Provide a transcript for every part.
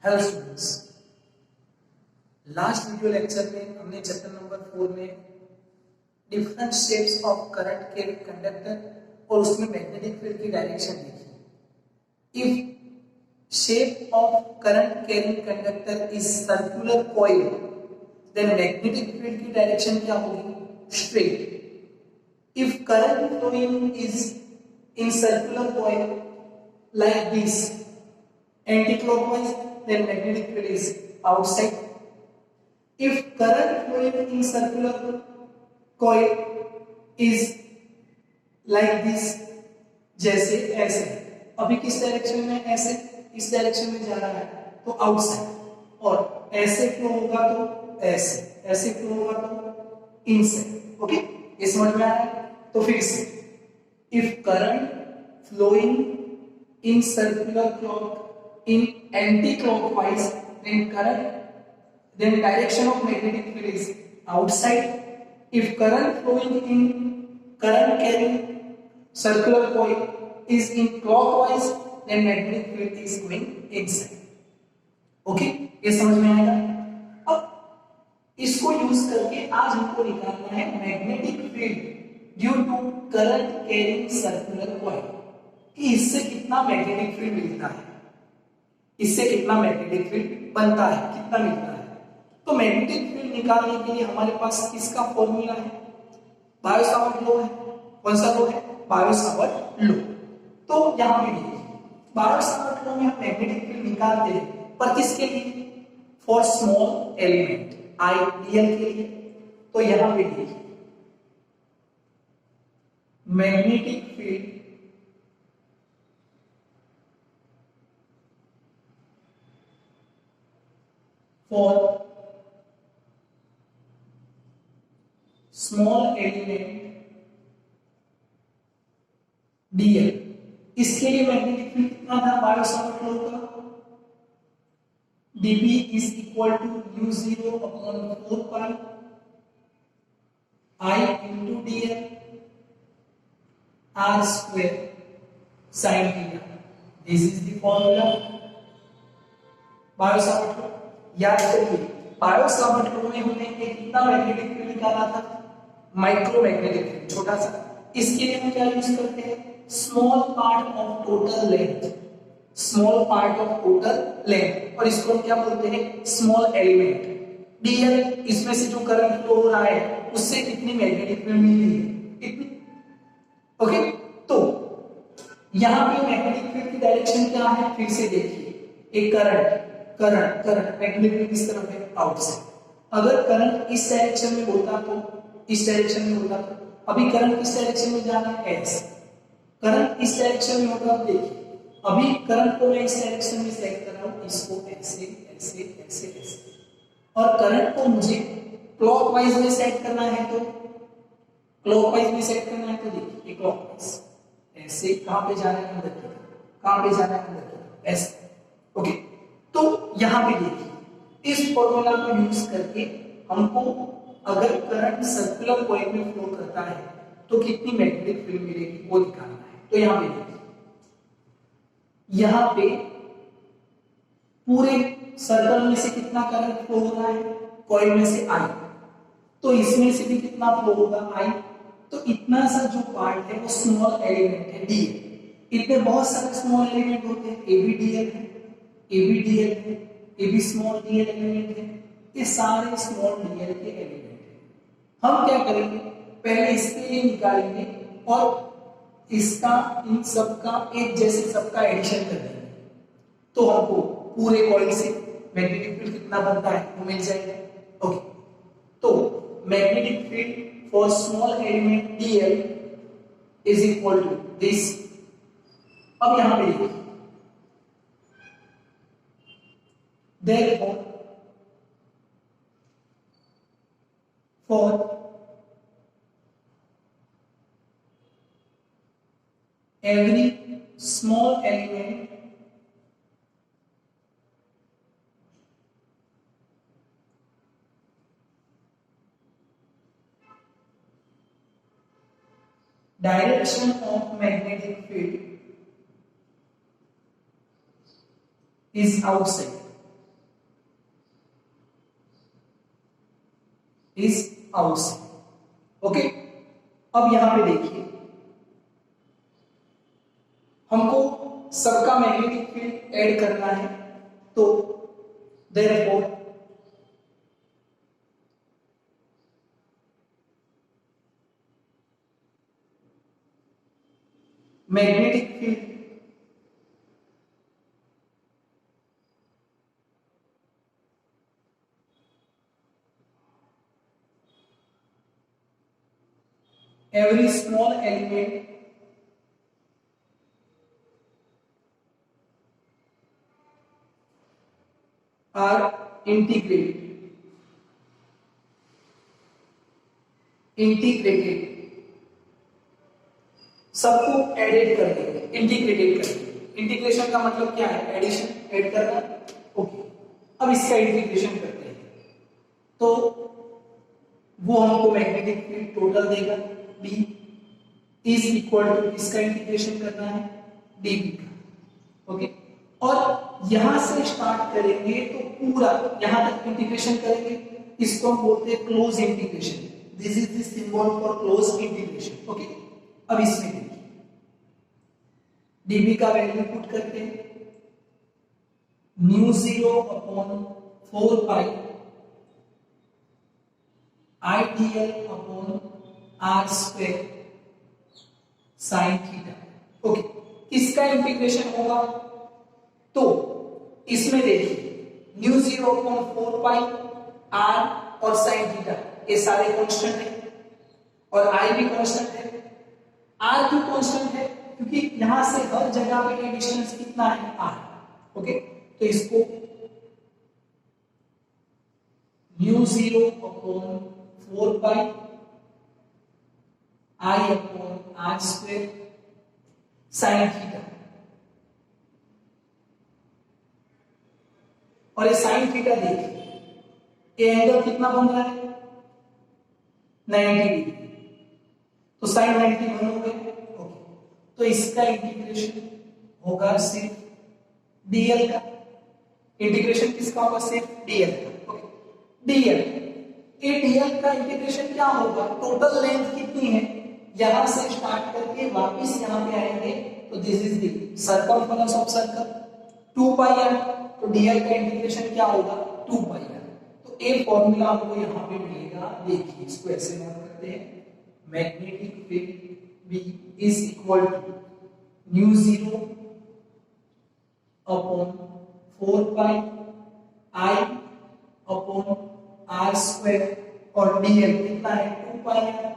Hello students, last video lecture में हमने chapter number 4 में डिफरेंट शेप्स ऑफ करंट के कंडक्टर और उसमें मैग्नेटिक फील्ड की डायरेक्शन देखी। If shape of current carrying conductor is circular coil, then magnetic field की डायरेक्शन क्या होगी? Straight. If current flowing is in circular coil like this anti-clockwise, then magnetic field is outside. If current flowing in circular coil is like this, जैसे ऐसे, अभी किस direction में? ऐसे, इस डायरेक्शन में जा रहा है तो आउटसाइड, और ऐसे फ्लो होगा तो ऐसे, ऐसे फ्लो होगा तो इनसाइड। ओके, ये समझ में आया? तो फिर से, if current flowing in circular clock in anti-clockwise, then direction of magnetic field is outside. If current flowing in current carrying circular coil is in clockwise, then magnetic field is going inside. Okay, ये समझ में आएगा? अब इसको use करके आज हमको निकालना है magnetic field due to current carrying circular coil, कि इससे कितना मैग्नेटिक फील्ड मिलता है, इससे कितना मैग्नेटिक फील्ड बनता है, कितना मिलता है। तो मैग्नेटिक फील्ड निकालने के लिए हमारे पास किसका फॉर्मूला है? बायो-सावर्ट लॉ है। कौन सा लॉ है? Biot-Savart law. तो यहां पे देखिए, बायो-सावर्ट लॉ में हम मैग्नेटिक फील्ड निकालते हैं, पर किसके लिए? फॉर स्मॉल एलिमेंट आइडियल के लिए। तो यहां पे देखिए, magnetic field for small element dl, इसके लिए मैग्नेटिक फील्ड कितना था बायो-सावर्ट लॉ का? dB is equal to u0 upon 4 pi I into dl r square sin theta. This is the formula Biot-Savart law. याद करिए, बायो-सावर्ट लॉ में हमने एक कितना मैग्नेटिक फील्ड निकाला था? माइक्रोमैग्नेटिक फील्ड, छोटा सा। इसके लिए हम क्या यूज करते हैं? Small part of total length, small part of total length, और इसको हम क्या बोलते हैं? Small element. डीएल, इसमें से जो करंट फ्लो हो रहा है उससे कितनी मैग्नेटिक फील्ड मिल रही है? इतनी। ओके, तो यहां पे मैग्नेटिक फील्ड की डायरेक्शन क्या है? फिर से देखिए, एक करंट मैग्नेटिक फील्ड किस तरफ है? आउटसाइड। अगर करंट इस डायरेक्शन में होता तो इस डायरेक्शन में होता, तो अभी करंट किस डायरेक्शन में जा रहा है? ऐसे। करंट इस डायरेक्शन में होता, तो देखिए, अभी करंट को मैं इस डायरेक्शन में सेट कर रहा हूं, इसको ऐसे ऐसे ऐसे ऐसे, और करंट को मुझे क्लॉकवाइज में सेट करना है, तो क्लॉकवाइज में सेट करना है, तो देखिए क्लॉकवाइज ऐसे। कहां पे जा रहा है? अंदर की तरफ। कहां पे जा रहा है? अंदर की तरफ, ऐसे। ओके, तो यहां पे देखिए, इस फॉर्मूला को यूज करके हमको अगर करंट सर्कुलर कॉइल में फ्लो करता है तो कितनी मैग्नेटिक फील्ड मिलेगी वो निकालना है। तो यहां पे देखिए, यहां पे पूरे सर्कल में से कितना करंट फ्लो हो रहा है? कॉइल में से आई, तो इसमें से भी कितना फ्लो होगा? आई। तो इतना सा जो पार्ट है वो स्मॉल एलिमेंट है, डी। इतने बहुत सारे स्मॉल एलिमेंट होते हैं, ए बी डी एल है, ABDL है, AB स्मॉल डीएल एलिमेंट है, ये सारे स्मॉल डीएल के एलिमेंट हैं। हम क्या करेंगे? पहले इसके लिए निकालेंगे और इसका, इन सब का एक जैसे सबका एडिशन कर देंगे, तो हमको पूरे कॉइल से मैग्नेटिक फील्ड कितना बनता है वो मिल जाएगा। ओके, तो magnetic field for small element dl is equal to this. अब यहां पे देखिए, therefore for every small element direction of magnetic field is outside. Is outside. Okay, अब यहां पे देखिए हमको सबका मैग्नेटिक फील्ड ऐड करना है, तो therefore magnetic field every small element are integrated सबको एडेड कर देंगे, इंटीग्रेटेड कर देंगे। इंटीग्रेशन का मतलब क्या है? एडिशन, ऐड करना। ओके, अब इसका इंटीग्रेशन करते हैं तो वो हमको मैग्नेटिक फील्ड टोटल देगा B इज इक्वल टू, इसका इंटीग्रेशन करना है dB का। ओके, और यहां से स्टार्ट करेंगे तो पूरा यहां तक इंटीग्रेशन करेंगे, इसको हम बोलते हैं close integration. This is the symbol for close integration. Okay, अब इसमें देखिए dB का वैल्यू पुट करते हैं, म्यू 0 अपॉन 4 पाई IDL upon R square sine theta. Okay, इसका इंटीग्रेशन होगा तो इसमें देखिए न्यू 0 अपॉन 4 पाई R और साइन थीटा ये सारे कांस्टेंट है और I भी कांस्टेंट है। R क्यों कांस्टेंट है? क्योंकि यहां से हर जगह पे ये डिस्टेंस कितना है? R। ओके, तो इसको new 0 upon 4 pi I upon R square sine theta, और ये साइन थीटा देखिए ये एंगल कितना बन रहा है? 90 डिग्री, तो साइन 90 बन गए। ओके, तो इसका इंटीग्रेशन होगा सिर्फ dl का। इंटीग्रेशन किसका होगा? सिर्फ dl का। ओके, dl, ये dl का इंटीग्रेशन क्या होगा? टोटल लेंथ कितनी है? यहां से स्टार्ट करके वापस यहां पे आएंगे तो this is the circumference of circle 2 pi r, तो dl का इंटीग्रेशन क्या होगा? 2 पाई r। तो एक फॉर्मूला आपको यहां पे मिलेगा, देखिए इसको ऐसे नोट करते हैं, magnetic field B is equal to mu 0 upon 4 pi I upon R square और dl कितना है? 2 पाई r।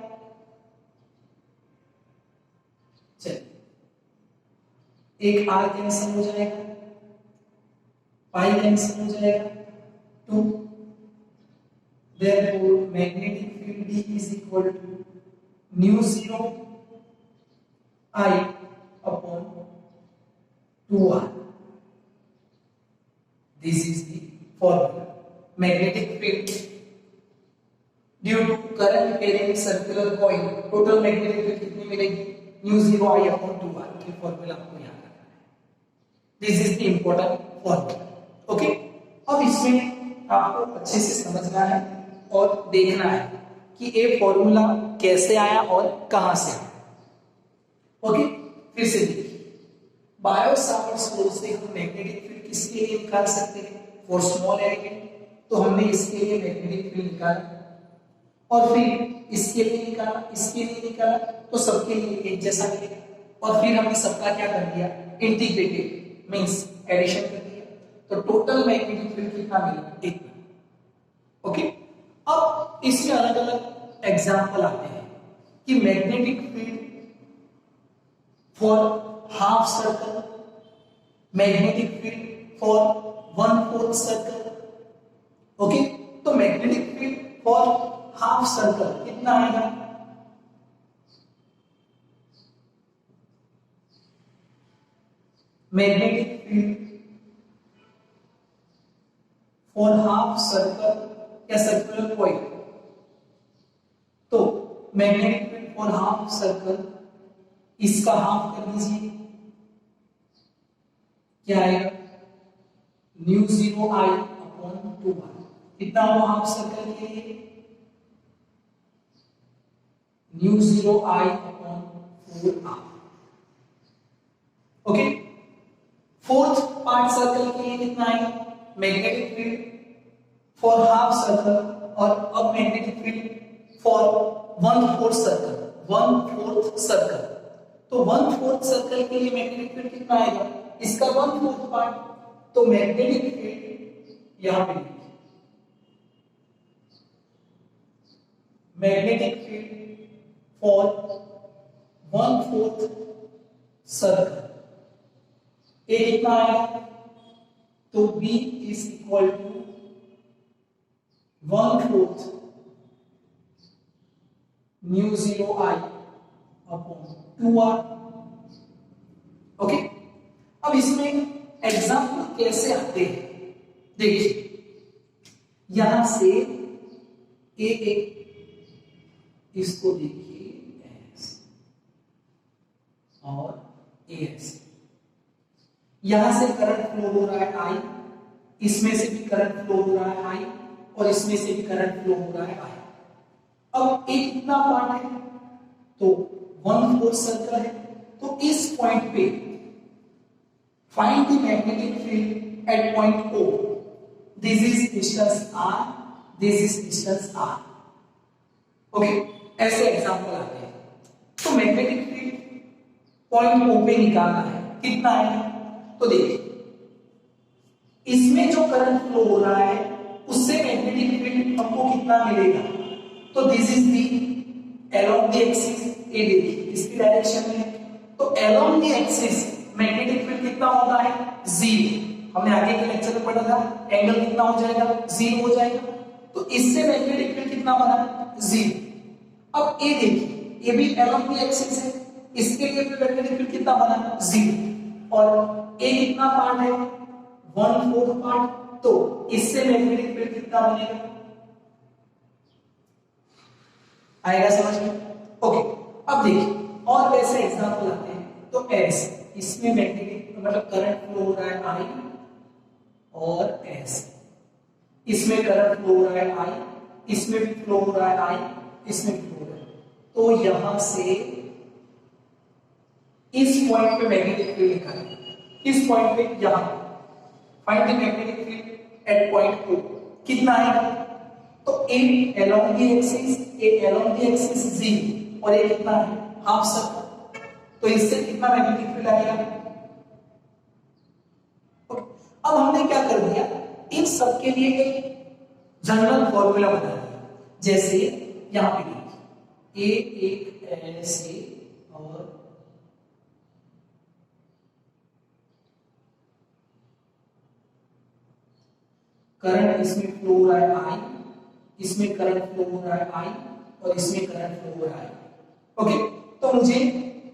एक r कैंसिल हो जाएगा, पाई कैंसिल हो जाएगा, 2। therefore magnetic field B is equal to nu 0 I upon 2r। this is the formula। magnetic field due to current carrying circular coil total magnetic field कितनी मिलेगी? nu 0 I upon 2r। ये formula आपको याद रखना है, this is the important formula. Okay, अब इसमें आपको अच्छे से समझना है और देखना है कि ये फॉर्मूला कैसे आया और कहां से आया। ओके, फिर से देखिए, बायो सावर्ट्स लॉ से हम मैग्नेटिक फील्ड किसके लिए निकाल सकते हैं? फॉर स्मॉल एलिमेंट, तो हमने इसके लिए मैग्नेटिक फील्ड निकाला और फिर इसके लिए निकाला, इसके लिए निकाला, तो सबके लिए एक जैसा मिलेगा। और फिर हमने सबका क्या कर दिया? इंटीग्रेटेड मींस एडिशन कर दिया, तो टोटल मैग्नेटिक फील्ड कितना मिला? इतना। ओके, अब इसमें अलग अलग एग्जांपल आते हैं कि magnetic field for half circle, magnetic field for 1/4 circle. Okay, तो magnetic field for half circle कितना आएगा? Magnetic field for half circle या सर्कुलर कॉइल, तो magnetic field for half circle इसका हाफ कर दीजिए, क्या आएगा? Mu 0 I upon 2r। कितना हुआ हाफ सर्कल के लिए? Mu 0 I upon 4R। Okay, fourth part circle के लिए कितना आएगा magnetic field for half circle, और अब magnetic field for 1/4 circle, 1/4 circle. तो 1/4 सर्कल के लिए मैग्नेटिक फील्ड कितना आएगा, इसका 1/4 पार्ट, तो मैग्नेटिक फील्ड यहां पे मैग्नेटिक फील्ड फॉर 1/4 सर्कल ए कितना आएगा, तो B is equal to 1/4 mu 0 I upon 2R। Okay, अब इसमें एग्जाम्पल कैसे आते हैं देखिए, यहां से एक इसको देखिए एस और एस, यहां से करंट फ्लो हो रहा है I, इसमें से भी करंट फ्लो हो रहा है I, और इसमें से भी करंट फ्लो हो रहा है I। अब एक कितना पार्ट है, तो 1/4 सर्कल है, तो इस पॉइंट पे find the magnetic field at point O। This is distance R, this is distance R। Okay, ऐसे एग्जांपल आते हैं। तो मैग्नेटिक फील्ड पॉइंट O पे निकालना है, कितना है, तो देखिए इसमें जो करंट फ्लो हो रहा है उससे मैग्नेटिक फील्ड हमको कितना मिलेगा, तो this is the along the axis, ये देखिए इसकी डायरेक्शन में, तो along the axis magnetic field कितना होता है 0। हमने आगे के लेक्चर में पढ़ा था, एंगल कितना हो जाएगा 0 हो जाएगा, तो इससे मैग्नेटिक फील्ड कितना बना 0। अब ये देखिए ये भी अलोंग द एक्सिस है, इसके लिए भी मैग्नेटिक फील्ड कितना बना 0, और ये कितना पार्ट है 1/4 पार्ट, तो इससे मैग्नेटिक फील्ड कितना बनेगा, आएगा समझ में। ओके, अब देखिए और कैसे एग्जांपल आते हैं, तो एस, इसमें मैग्नेटिक मतलब करंट फ्लो हो रहा है I, और एस इसमें करंट फ्लो हो रहा है I, इसमें भी फ्लो हो रहा है I, इसमें भी फ्लो हो रहा है, तो यहां से इस पॉइंट पे मैग्नेटिक फील्ड निकालेंगे, इस पॉइंट पे यहां find the magnetic field at point O, कितना आएगा, तो A along the axis, A along the axis 0, और ये कितना है हाफ सर्कल, तो इससे कितना मैग्नेटिक फील्ड आएगा। अब हमने क्या कर दिया, इन सब के लिए एक जनरल फॉर्मूला बना दिया, जैसे यहां पे देखिए A एक ऐसे और करंट इसमें फ्लो हो रहा है I, इसमें करंट फ्लो हो रहा है I, और इसमें करंट फ्लो हो रहा है। ओके, तो मुझे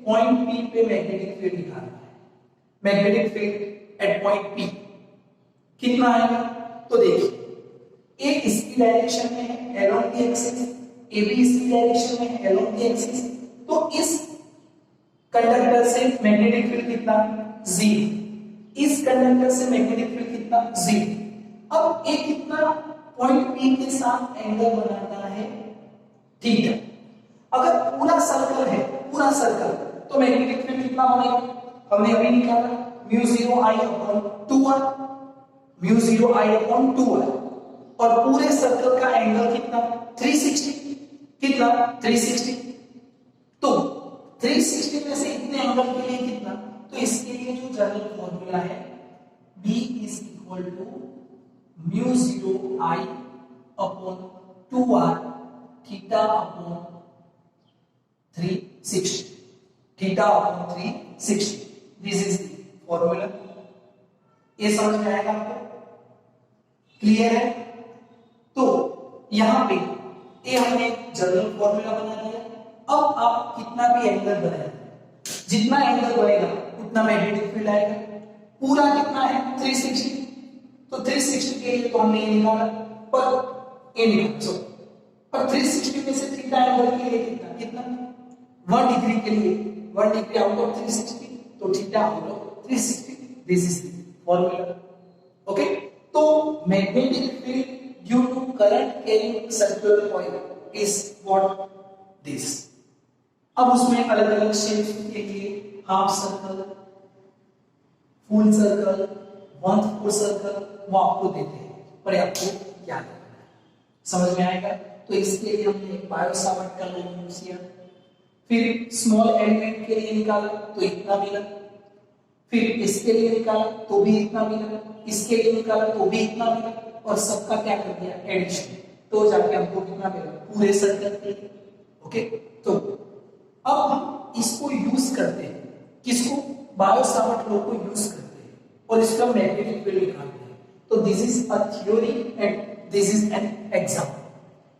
पॉइंट P पे मैग्नेटिक फील्ड निकालना है, magnetic field at point P कितना आएगा, तो देखिए एक इसकी डायरेक्शन में है अलोंग द एक्सिस, ए भी इसकी डायरेक्शन में है अलोंग द एक्सिस, तो इस कंडक्टर से मैग्नेटिक फील्ड कितना 0, इस कंडक्टर से मैग्नेटिक फील्ड कितना 0। अब एक कितना पॉइंट P के साथ एंगल बनाता है थीटा। अगर पूरा सर्कल है, पूरा सर्कल, तो मैग्नेटिक फील्ड कितना बनेगा, हमने अभी निकाला mu 0 I upon 2R, mu 0 I upon 2R, और पूरे सर्कल का एंगल कितना 360, कितना 360, तो 360 में से इतने एंगल के लिए कितना, तो इसके लिए जो जनरल फॉर्मूला है B is equal to mu 0 I upon 2R theta upon 360, theta upon 360, this is the formula. ये समझ में आएगा आपको, क्लियर है। तो यहां पे ये हमने जनरल फॉर्मूला बना दिया। अब आप कितना भी एंगल बनाए, जितना एंगल बनेगा उतना मैग्नेटिक फील्ड आएगा। पूरा कितना है 360, तो 360 के लिए तो हमने ये निकाला, पर ये निकाला सो, पर 360 में से थीटा एंगल के लिए कितना, कितना 1 डिग्री के लिए 1 डिग्री आउट ऑफ 360, तो theta out of 360, this is the formula. Okay, तो magnetic field due to current carrying circular coil is what this, अब उसमें अलग अलग शेप्स के लिए half circle, full circle, one four circle वो आपको देते हैं, पर आपको याद रखना है। समझ में आएगा? तो इसके लिए हमने बायो सावर्ट का लॉ यूज किया, फिर स्मॉल एलिमेंट के लिए निकाला तो इतना मिला, फिर इसके लिए निकाला तो भी इतना मिला, इसके लिए निकाला तो भी इतना मिला, और सबका क्या कर दिया एडिशन, तो जाके हमको कितना मिला पूरे सर्कल के लिए। ओके, तो अब हम इसको यूज करते हैं, किसको? बायो सावर्ट लॉ को यूज करते हैं और इसका मैग्नेटिक फील्ड निकालते हैं। तो this is a theory and this is an example.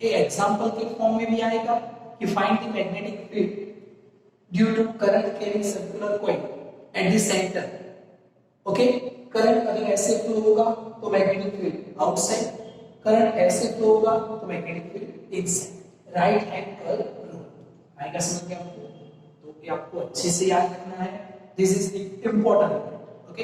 ये एग्जांपल के फॉर्म में भी आएगा कि find the magnetic field due to current carrying circular coil at the centre. Okay, current अगर ऐसे फ्लो होगा तो मैग्नेटिक फील्ड आउटसाइड, करंट ऐसे फ्लो होगा तो magnetic field inside. Right hand curve rule आएगा समझ में आपको? तो ये आपको अच्छे से याद रखना है, दिस इज इंपॉर्टेंट। ओके,